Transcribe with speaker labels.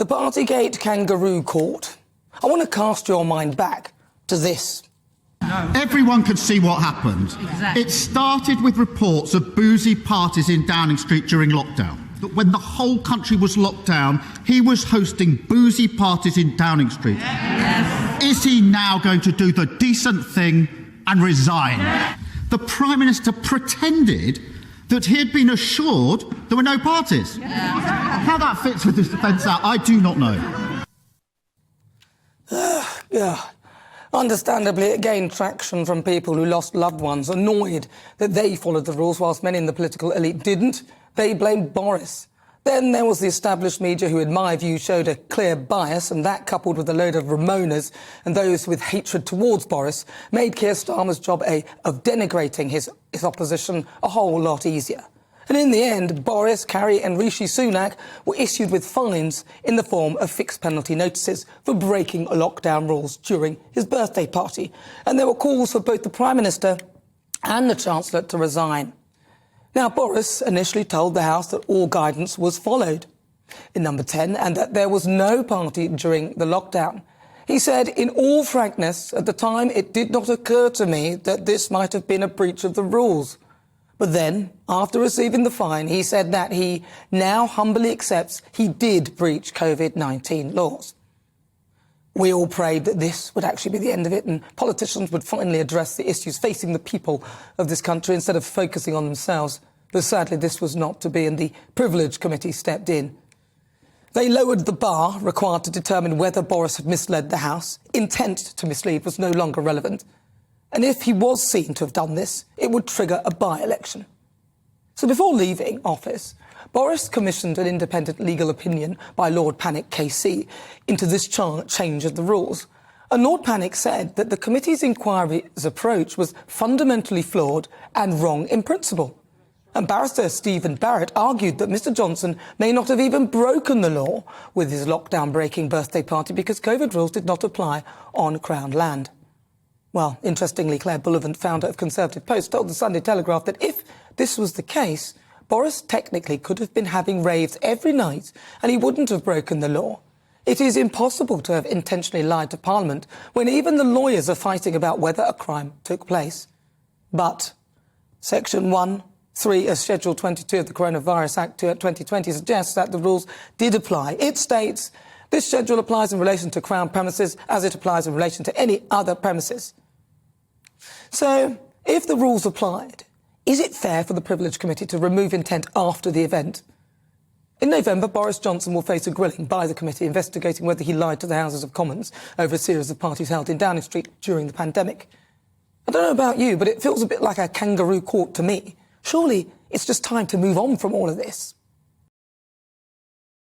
Speaker 1: The Partygate kangaroo court. I want to cast your mind back to this.
Speaker 2: No. Everyone could see what happened. Exactly. It started with reports of boozy parties in Downing Street during lockdown. That when the whole country was locked down, he was hosting boozy parties in Downing Street. Yes. Is he now going to do the decent thing and resign? Yes. The Prime Minister pretended that he had been assured there were no parties. Yes. How that fits with his defence out, I do not know.
Speaker 1: Yeah. Understandably, it gained traction from people who lost loved ones, annoyed that they followed the rules whilst many in the political elite didn't. They blamed Boris. Then there was the established media who, in my view, showed a clear bias, and that, coupled with a load of Ramonas and those with hatred towards Boris, made Keir Starmer's job of denigrating his opposition a whole lot easier. And in the end, Boris, Carrie and Rishi Sunak were issued with fines in the form of fixed penalty notices for breaking lockdown rules during his birthday party. And there were calls for both the Prime Minister and the Chancellor to resign. Now, Boris initially told the House that all guidance was followed in number 10 and that there was no party during the lockdown. He said, in all frankness, at the time it did not occur to me that this might have been a breach of the rules. But then, after receiving the fine, he said that he now humbly accepts he did breach COVID-19 laws. We all prayed that this would actually be the end of it and politicians would finally address the issues facing the people of this country instead of focusing on themselves. But sadly, this was not to be, and the Privilege Committee stepped in. They lowered the bar required to determine whether Boris had misled the House. Intent to mislead was no longer relevant. And if he was seen to have done this, it would trigger a by-election. So before leaving office, Boris commissioned an independent legal opinion by Lord Pannick KC into this change of the rules. And Lord Pannick said that the committee's inquiry's approach was fundamentally flawed and wrong in principle. And Barrister Stephen Barrett argued that Mr Johnson may not have even broken the law with his lockdown-breaking birthday party because COVID rules did not apply on Crown land. Well, interestingly, Claire Bullivant, founder of Conservative Post, told the Sunday Telegraph that if this was the case, Boris technically could have been having raves every night and he wouldn't have broken the law. It is impossible to have intentionally lied to Parliament when even the lawyers are fighting about whether a crime took place. But Section 1(3) of Schedule 22 of the Coronavirus Act 2020 suggests that the rules did apply. It states, this schedule applies in relation to Crown premises as it applies in relation to any other premises. So, if the rules applied, is it fair for the Privilege Committee to remove intent after the event? In November, Boris Johnson will face a grilling by the committee investigating whether he lied to the Houses of Commons over a series of parties held in Downing Street during the pandemic. I don't know about you, but it feels a bit like a kangaroo court to me. Surely it's just time to move on from all of this.